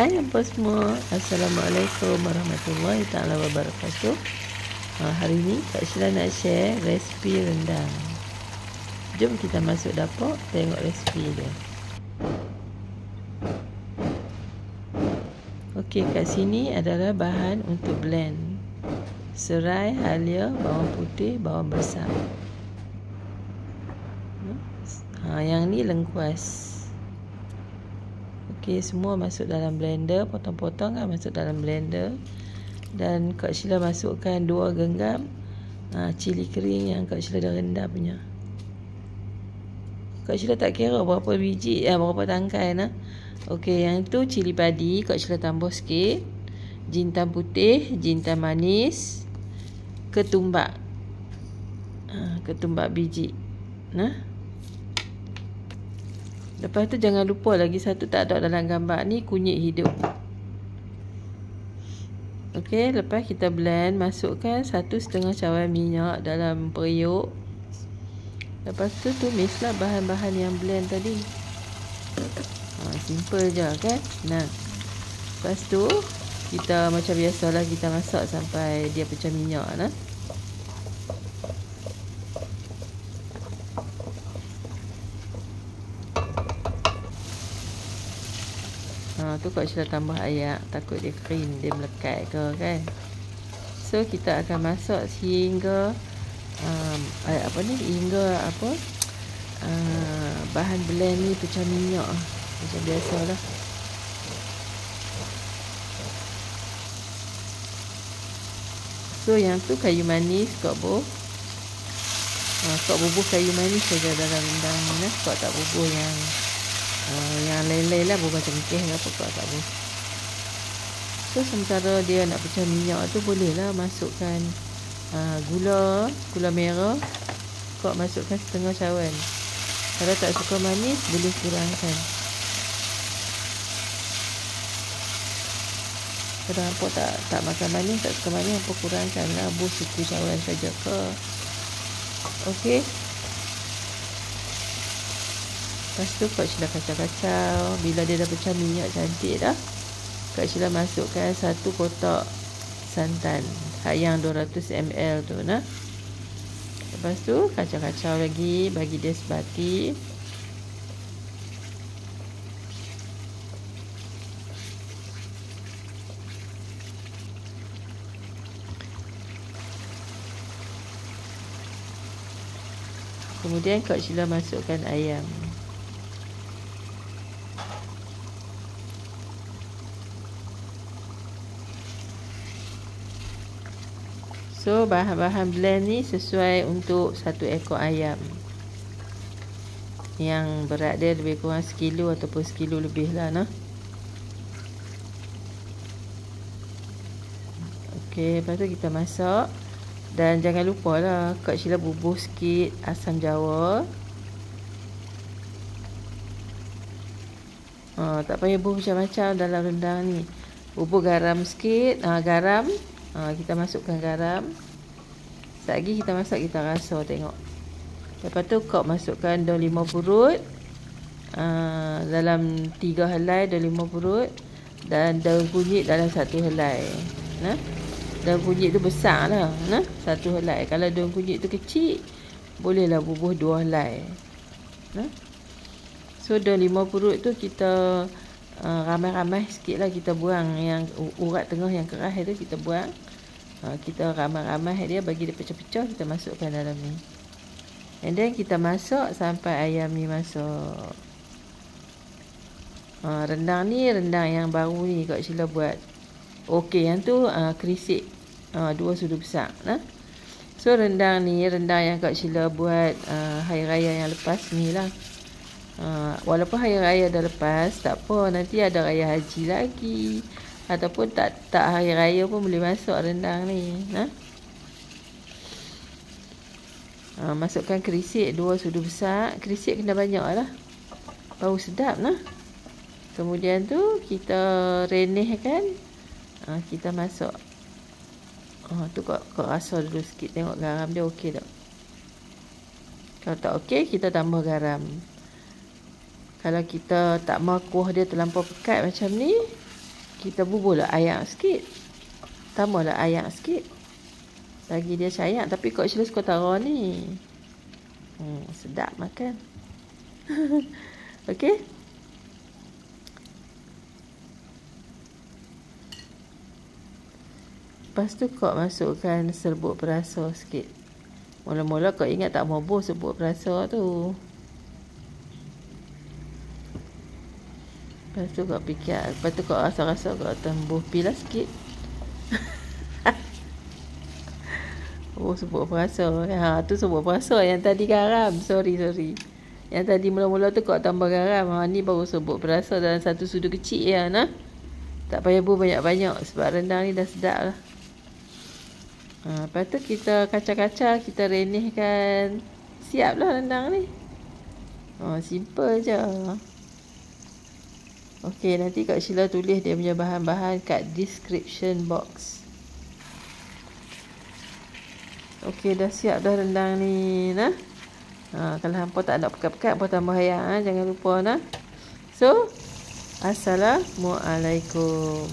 Hai apa semua, Assalamualaikum warahmatullahi ta'ala wabarakatuh. Hari ni Kak Sheila nak share resipi rendang. Jom kita masuk dapur tengok resipi dia. Okey, kat sini adalah bahan untuk blend: serai, halia, bawang putih, bawang besar. Yang ni lengkuas. Okey, semua masuk dalam blender, potong-potong kan masuk dalam blender. Dan Kak Sheila masukkan 2 genggam cili kering yang Kak Sheila dah rendam punya. Kak Sheila tak kira berapa biji, berapa tangkai nah. Okey, yang tu cili padi Kak Sheila tambah sikit. Jintan putih, jintan manis, ketumbak. Ketumbak biji. Nah. Lepas tu jangan lupa lagi satu tak ada dalam gambar ni, kunyit hidup. Okey, lepas kita blend, masukkan 1,5 cawan minyak dalam periuk. Lepas tu tumislah bahan-bahan yang blend tadi. Simple je kan. Nah. Lepas tu kita macam biasalah kita masak sampai dia pecah minyak nah. Tu Kak Sheila tambah air, takut dia kering, dia melekat ke kan. So kita akan masak sehingga bahan blend ni pecah minyak macam biasalah. So yang tu kayu manis Kak Bo. Kak bubuh kayu manis saja dalam rendang ni nah. Kak tak bubuh yang lain-lain lah, bukan cengkeh ke apa, kau tak boleh. So sementara dia nak pecah minyak tu, bolehlah masukkan gula merah. Kau masukkan 1/2 cawan. Kalau tak suka manis, boleh kurangkan. Kalau hampa tak makan manis, tak suka manis, hampa kurangkan lah, buh 1 cawan saja ke. Okey. Lepas tu Kak Sheila kacau-kacau. Bila dia dah pecah minyak cantik dah, Kak Sheila masukkan 1 kotak santan yang 200 ml tu nah. Lepas tu kacau-kacau lagi, bagi dia sebati. Kemudian Kak Sheila masukkan ayam. So bahan-bahan blend ni sesuai untuk 1 ekor ayam, yang berat dia lebih kurang 1 kilo ataupun 1 kilo lebih lah nah. Okey, lepas tu kita masak. Dan jangan lupa lah Kak Sheila bubuh sikit asam jawa. Tak payah bubuh macam-macam dalam rendang ni. Bubuh garam sikit. Garam kita masukkan garam. Sekejap lagi kita masak, kita rasa tengok. Lepas tu kau masukkan daun 5 purut. Dalam 3 helai daun 5 purut. Dan daun kunyit dalam 1 helai. Nah. Daun kunyit tu besar lah nah, 1 helai. Kalau daun kunyit tu kecil, bolehlah bubuh 2 helai nah. So daun 5 purut tu kita ramai-ramai sikit lah, kita buang yang urat tengah yang keras tu, kita buang. Kita ramai-ramai dia, bagi dia pecah-pecah, kita masukkan dalam ni. And then kita masak sampai ayam ni masuk. Rendang ni rendang yang baru ni Kak Sheila buat. Okey, yang tu kerisik 2 sudu besar nah. So rendang ni rendang yang Kak Sheila buat hari raya yang lepas ni lah. Walaupun hari raya dah lepas, tak apa, nanti ada raya haji lagi, ataupun tak hari raya pun boleh masuk rendang ni nah. Masukkan kerisik 2 sudu besar. Kerisik kena banyak lah, bau sedap nah. Kemudian tu kita renehkan. Kita masak. Tu kau rasa dulu sikit, tengok garam dia okey tak. Kalau tak okey, kita tambah garam. Kalau kita tak mau kuah dia terlampau pekat macam ni, Kita bubuhlah air sikit. Tambahlah air sikit. Bagi dia cair. Tapi kok Sheila suka taruh ni. Sedap makan. Okey. Lepas tu kau masukkan serbuk perasa sikit. Mula-mula kau ingat tak mau buh serbuk perasa tu. Lepas tu kau fikir. Lepas tu kau rasa-rasa kau tembuh pilah sikit. Oh, serbuk perasa. Tu serbuk perasa. Yang tadi garam. Sorry. Yang tadi mula-mula tu kau tambah garam. Ni baru serbuk perasa dalam satu sudu kecil ya, nah. Tak payah buh banyak-banyak sebab rendang ni dah sedap lah. Lepas tu kita kacang-kacang, kita renihkan. Siap lah rendang ni. Simple je. Okey, nanti Kak Sheila tulis dia punya bahan-bahan kat description box. Okey, dah siap dah rendang ni, nah. Kalau hampa tak nak pekat-pekat, hampa tambah air, jangan lupa, nah. So, Assalamualaikum.